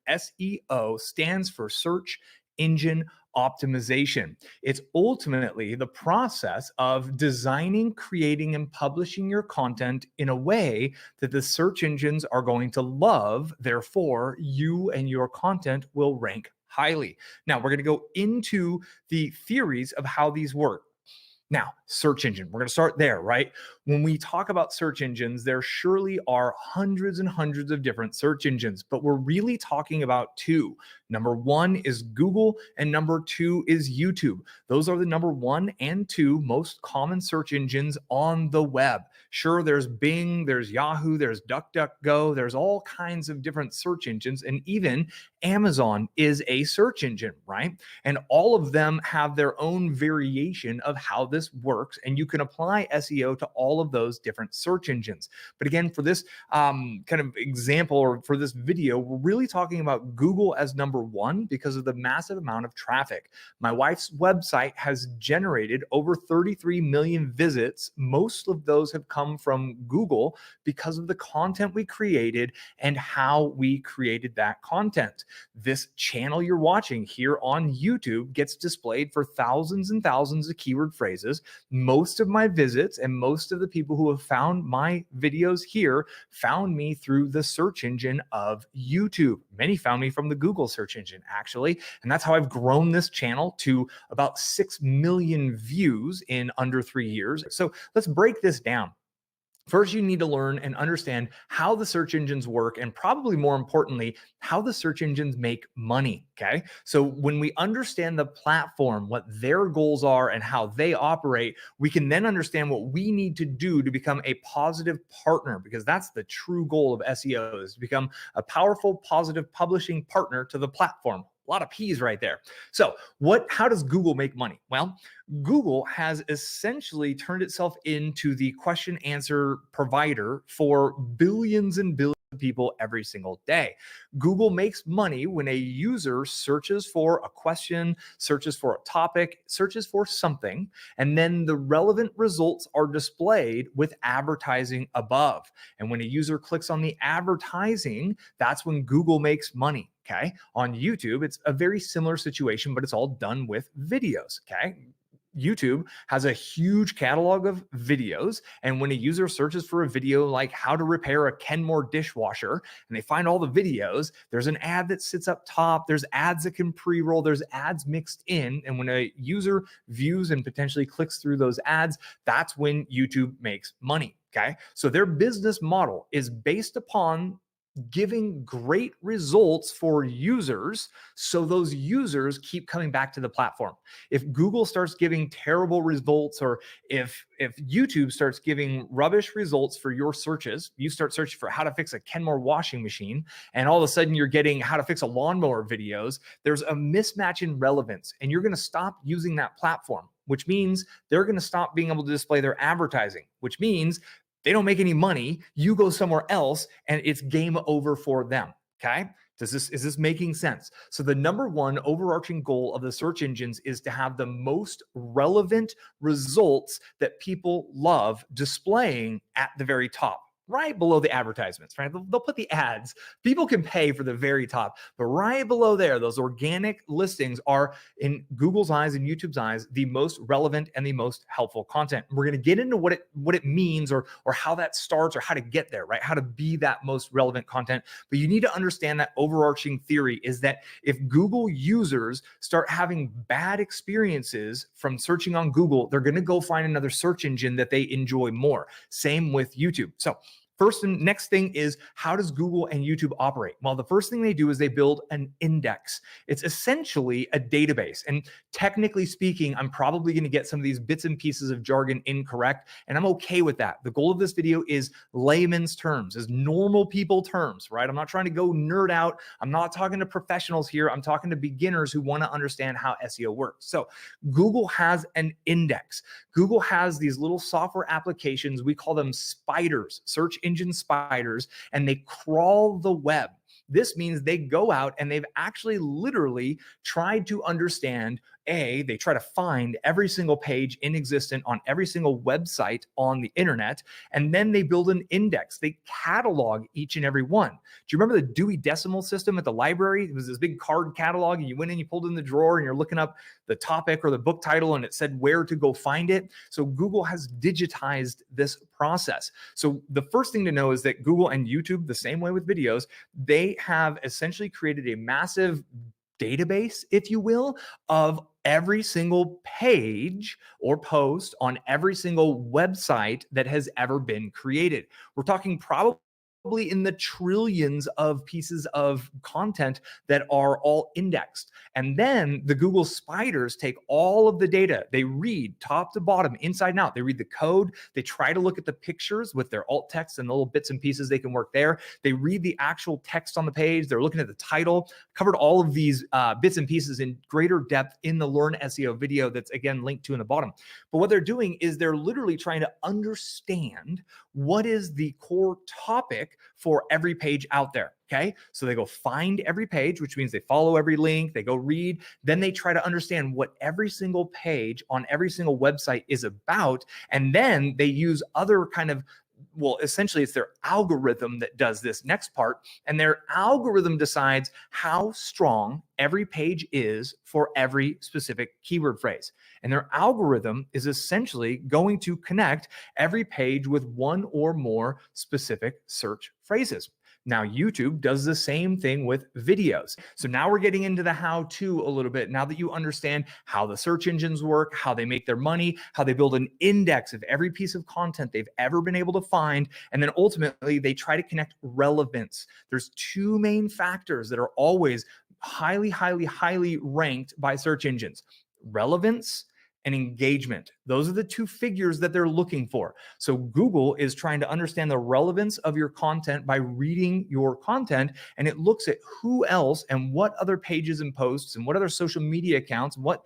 SEO stands for search engine optimization. It's ultimately the process of designing, creating, and publishing your content in a way that the search engines are going to love. Therefore, you and your content will rank highly. Now, we're going to go into the theories of how these work. Now, search engine, we're going to start there, right? When we talk about search engines, there surely are hundreds and hundreds of different search engines, but we're really talking about two. Number one is Google, and number two is YouTube. Those are the number one and two most common search engines on the web. Sure, there's Bing, there's Yahoo, there's DuckDuckGo, there's all kinds of different search engines, and even Amazon is a search engine, right? And all of them have their own variation of how this works, and you can apply SEO to all of those different search engines. But again, for this kind of example, or for this video, we're really talking about Google as number one because of the massive amount of traffic. My wife's website has generated over 33 million visits. Most of those have come from Google because of the content we created and how we created that content. This channel you're watching here on YouTube gets displayed for thousands and thousands of keyword phrases. Most of my visits and most of the people who have found my videos here found me through the search engine of YouTube. Many found me from the Google search engine, actually. And that's how I've grown this channel to about 6 million views in under 3 years. So let's break this down. First, you need to learn and understand how the search engines work, and probably more importantly, how the search engines make money, okay? So when we understand the platform, what their goals are and how they operate, we can then understand what we need to do to become a positive partner, because that's the true goal of SEO, is to become a powerful, positive publishing partner to the platform. A lot of P's right there. So how does Google make money? Well, Google has essentially turned itself into the question answer provider for billions and billions of people every single day. Google makes money when a user searches for a question, searches for a topic, searches for something, and then the relevant results are displayed with advertising above. And when a user clicks on the advertising, that's when Google makes money. Okay. On YouTube, it's a very similar situation, but it's all done with videos. Okay. YouTube has a huge catalog of videos. And when a user searches for a video like how to repair a Kenmore dishwasher, and they find all the videos, there's an ad that sits up top. There's ads that can pre-roll. There's ads mixed in. And when a user views and potentially clicks through those ads, that's when YouTube makes money. Okay. So their business model is based upon giving great results for users, so those users keep coming back to the platform. If Google starts giving terrible results, or if YouTube starts giving rubbish results for your searches, you start searching for how to fix a Kenmore washing machine, and all of a sudden you're getting how to fix a lawnmower videos, there's a mismatch in relevance, and you're going to stop using that platform, which means they're going to stop being able to display their advertising, which means they don't make any money. You go somewhere else and it's game over for them. Okay. Is this making sense? So the number one overarching goal of the search engines is to have the most relevant results that people love displaying at the very top, right below the advertisements, right? They'll put the ads. People can pay for the very top, but right below there, those organic listings are, in Google's eyes and YouTube's eyes, the most relevant and the most helpful content. We're going to get into what it means, or how that starts, or how to get there, right? How to be that most relevant content. But you need to understand that overarching theory is that if Google users start having bad experiences from searching on Google, they're going to go find another search engine that they enjoy more. Same with YouTube. So first and next thing is, how does Google and YouTube operate? Well, the first thing they do is they build an index. It's essentially a database. And technically speaking, I'm probably going to get some of these bits and pieces of jargon incorrect, and I'm okay with that. The goal of this video is layman's terms, is normal people terms, right? I'm not trying to go nerd out. I'm not talking to professionals here. I'm talking to beginners who want to understand how SEO works. So Google has an index. Google has these little software applications. We call them spiders, search engine spiders, and they crawl the web. This means they go out and they've actually literally tried to understand they try to find every single page in existence on every single website on the internet, and then they build an index. They catalog each and every one. Do you remember the Dewey Decimal System at the library? It was this big card catalog, and you went in, you pulled in the drawer, and you're looking up the topic or the book title, and it said where to go find it. So Google has digitized this process. So the first thing to know is that Google and YouTube, the same way with videos, they have essentially created a massive database, if you will, of every single page or post on every single website that has ever been created. We're talking probably in the trillions of pieces of content that are all indexed. And then the Google spiders take all of the data. They read top to bottom, inside and out. They read the code. They try to look at the pictures with their alt text and the little bits and pieces they can work there. They read the actual text on the page. They're looking at the title. Covered all of these bits and pieces in greater depth in the Learn SEO video that's, again, linked to in the bottom. But what they're doing is they're literally trying to understand what is the core topic for every page out there. Okay. So they go find every page, which means they follow every link, they go read, then they try to understand what every single page on every single website is about. And then they use other kind of, well, essentially it's their algorithm that does this next part. And their algorithm decides how strong every page is for every specific keyword phrase. And their algorithm is essentially going to connect every page with one or more specific search phrases. Now, YouTube does the same thing with videos. So now we're getting into the how-to a little bit. Now that you understand how the search engines work, how they make their money, how they build an index of every piece of content they've ever been able to find, and then ultimately they try to connect relevance. There's two main factors that are always highly ranked by search engines: relevance and engagement. Those are the two figures that they're looking for. So Google is trying to understand the relevance of your content by reading your content, and it looks at who else and what other pages and posts and what other social media accounts, what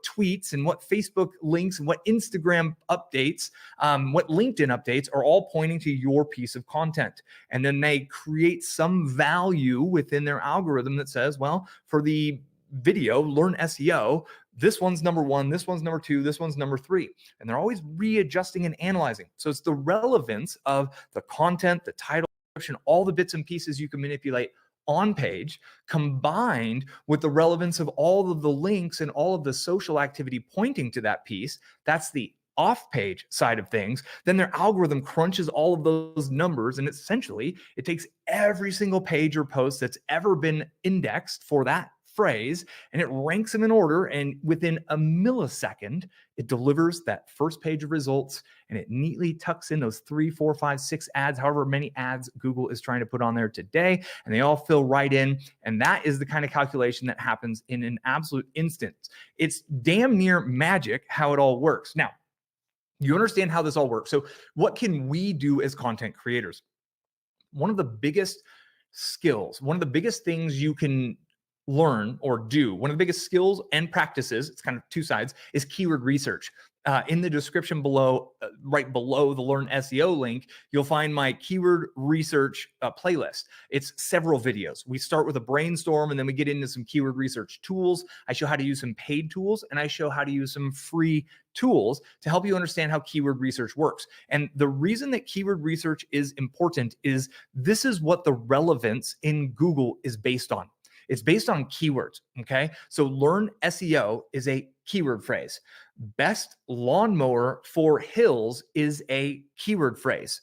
tweets and what Facebook links and what Instagram updates, what LinkedIn updates are all pointing to your piece of content. And then they create some value within their algorithm that says, well, for the video, Learn SEO, this one's number one, this one's number two, this one's number three. And they're always readjusting and analyzing. So it's the relevance of the content, the title, description, all the bits and pieces you can manipulate on page, combined with the relevance of all of the links and all of the social activity pointing to that piece. That's the off-page side of things. Then their algorithm crunches all of those numbers, and essentially it takes every single page or post that's ever been indexed for that phrase, and it ranks them in order, and within a millisecond it delivers that first page of results, and it neatly tucks in those 3, 4, 5, 6 ads, however many ads Google is trying to put on there today, and they all fill right in. And that is the kind of calculation that happens in an absolute instant. It's damn near magic how it all works. Now, you understand how this all works. So what can we do as content creators? One of the biggest skills, one of the biggest things you can learn or do, one of the biggest skills and practices, it's kind of two sides, is keyword research. In the description below, right below the Learn SEO link, you'll find my keyword research playlist. It's several videos. We start with a brainstorm, and then we get into some keyword research tools. I show how to use some paid tools, and I show how to use some free tools to help you understand how keyword research works. And the reason that keyword research is important is this is what the relevance in Google is based on. It's based on keywords, okay? So Learn SEO is a keyword phrase. Best lawnmower for hills is a keyword phrase.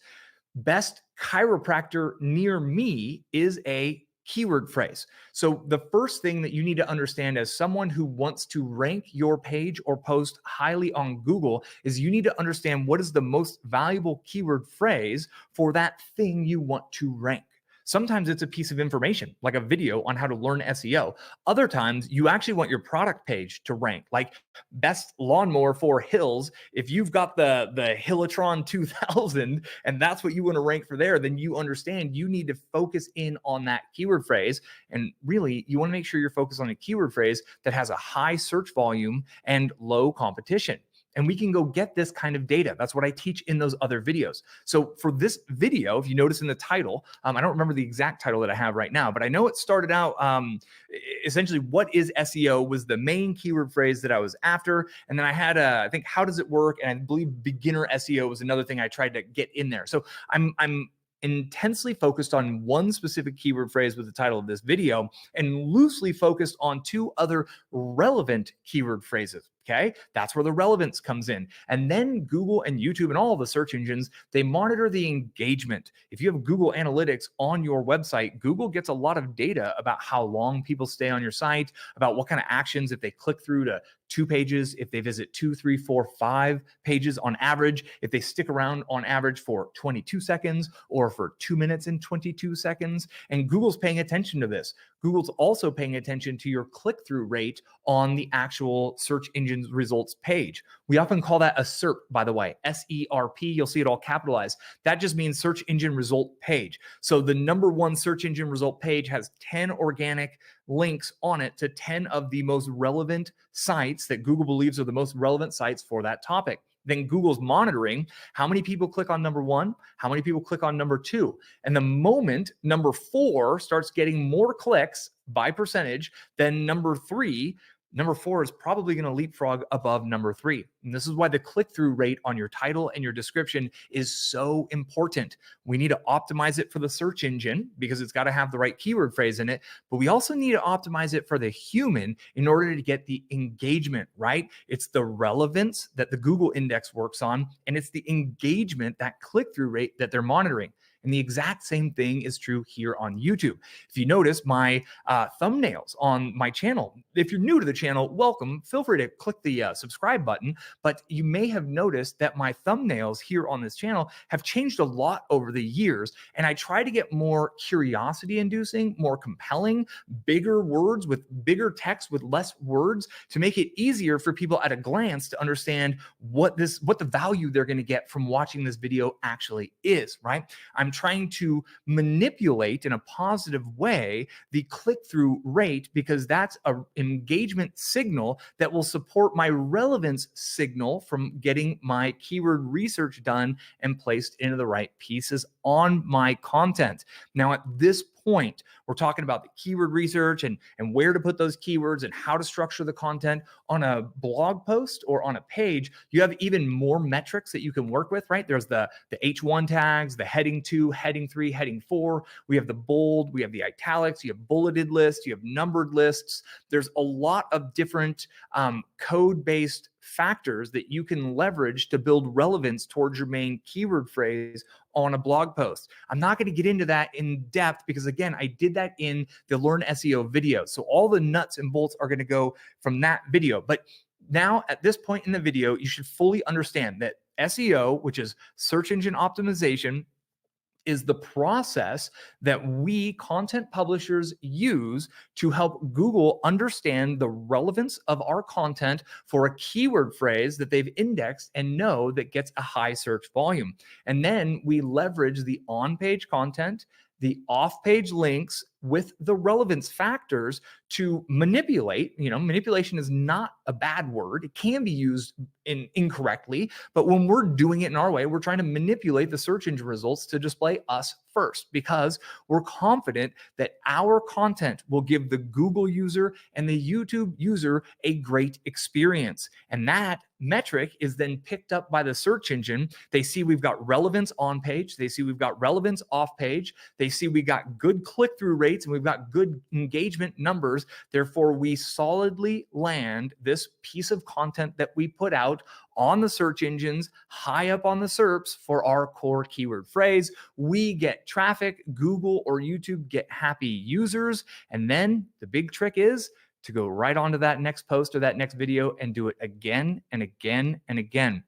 Best chiropractor near me is a keyword phrase. So the first thing that you need to understand as someone who wants to rank your page or post highly on Google is you need to understand what is the most valuable keyword phrase for that thing you want to rank. Sometimes it's a piece of information, like a video on how to learn SEO. Other times, you actually want your product page to rank, like best lawnmower for hills. If you've got the Hillotron 2000 and that's what you want to rank for there, then you understand you need to focus in on that keyword phrase. And really, you want to make sure you're focused on a keyword phrase that has a high search volume and low competition. and we can go get this kind of data. That's what I teach in those other videos. So for this video, if you notice in the title, I don't remember the exact title that I have right now, but I know it started out essentially what is SEO was the main keyword phrase that I was after. And then I had I think, how does it work? And I believe beginner SEO was another thing I tried to get in there. So I'm intensely focused on one specific keyword phrase with the title of this video and loosely focused on two other relevant keyword phrases. Okay, that's where the relevance comes in. And then Google and YouTube and all the search engines, they monitor the engagement. If you have Google Analytics on your website, Google gets a lot of data about how long people stay on your site, about what kind of actions, if they click through to 2 pages, if they visit 2, 3, 4, 5 pages on average, if they stick around on average for 22 seconds or for 2 minutes and 22 seconds. And Google's paying attention to this. Google's also paying attention to your click-through rate on the actual search engine's results page. We often call that a SERP, by the way, S-E-R-P. You'll see it all capitalized. That just means search engine result page. So the number one search engine result page has 10 organic links on it to 10 of the most relevant sites that Google believes are the most relevant sites for that topic. Then Google's monitoring how many people click on number 1, how many people click on number 2. And the moment number 4 starts getting more clicks by percentage than number 3, number 4 is probably going to leapfrog above number 3. And this is why the click-through rate on your title and your description is so important. We need to optimize it for the search engine because it's got to have the right keyword phrase in it. But we also need to optimize it for the human in order to get the engagement, right? It's the relevance that the Google index works on, and it's the engagement, that click-through rate that they're monitoring. And the exact same thing is true here on YouTube. If you notice my thumbnails on my channel, if you're new to the channel, welcome. Feel free to click the subscribe button. But you may have noticed that my thumbnails here on this channel have changed a lot over the years. And I try to get more curiosity inducing, more compelling, bigger words with bigger text with less words to make it easier for people at a glance to understand what the value they're going to get from watching this video actually is, right? I'm trying to manipulate in a positive way the click-through rate because that's an engagement signal that will support my relevance signal from getting my keyword research done and placed into the right pieces on my content. Now, at this point, we're talking about the keyword research and where to put those keywords and how to structure the content on a blog post or on a page. You have even more metrics that you can work with, right? There's the H1 tags, the heading 2, heading 3, heading 4. We have the bold, we have the italics, you have bulleted lists, you have numbered lists. There's a lot of different code-based factors that you can leverage to build relevance towards your main keyword phrase on a blog post. I'm not going to get into that in depth because, again, I did that in the Learn SEO video. So all the nuts and bolts are going to go from that video. But now at this point in the video, you should fully understand that SEO, which is search engine optimization, is the process that we content publishers use to help Google understand the relevance of our content for a keyword phrase that they've indexed and know that gets a high search volume. And then we leverage the on-page content, the off-page links with the relevance factors to manipulate. Manipulation is not a bad word. It can be used incorrectly, but when we're doing it in our way, we're trying to manipulate the search engine results to display us first because we're confident that our content will give the Google user and the YouTube user a great experience. And that metric is then picked up by the search engine. They see we've got relevance on page. They see we've got relevance off page. They see we got good click-through rates and we've got good engagement numbers. Therefore, we solidly land this piece of content that we put out on the search engines, high up on the SERPs for our core keyword phrase. We get traffic, Google or YouTube get happy users. And then the big trick is to go right onto that next post or that next video and do it again and again and again.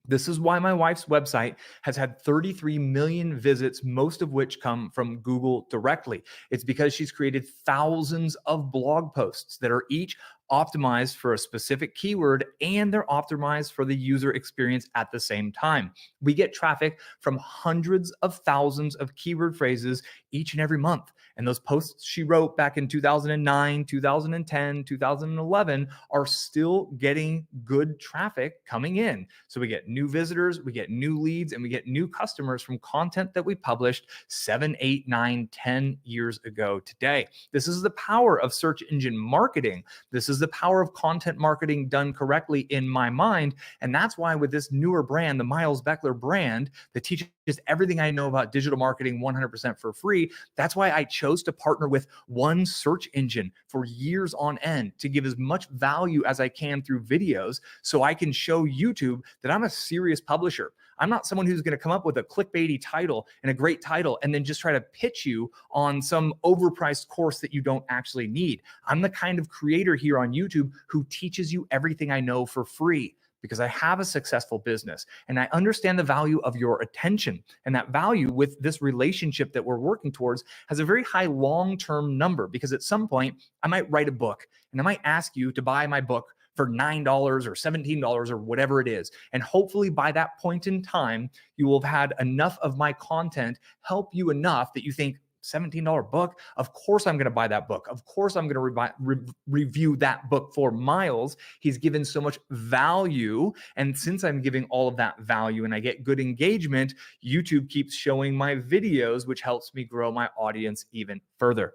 This is why my wife's website has had 33 million visits, most of which come from Google directly. It's because she's created thousands of blog posts that are each optimized for a specific keyword and they're optimized for the user experience at the same time. We get traffic from hundreds of thousands of keyword phrases each and every month. And those posts she wrote back in 2009, 2010, 2011 are still getting good traffic coming in. So we get new visitors, we get new leads, and we get new customers from content that we published 7, 8, 9, 10 years ago today. This is the power of search engine marketing. This is the power of content marketing done correctly in my mind. And that's why with this newer brand, the Miles Beckler brand that teaches everything I know about digital marketing 100% for free, that's why I chose to partner with one search engine for years on end to give as much value as I can through videos so I can show YouTube that I'm a serious publisher. I'm not someone who's going to come up with a clickbaity title and a great title and then just try to pitch you on some overpriced course that you don't actually need. I'm the kind of creator here on YouTube who teaches you everything I know for free, because I have a successful business and I understand the value of your attention. And that value with this relationship that we're working towards has a very high long-term number, because at some point I might write a book and I might ask you to buy my book for $9 or $17 or whatever it is. And hopefully by that point in time, you will have had enough of my content help you enough that you think, $17 book, of course I'm going to buy that book. Of course I'm going to review that book for Miles. He's given so much value. And since I'm giving all of that value and I get good engagement, YouTube keeps showing my videos, which helps me grow my audience even further.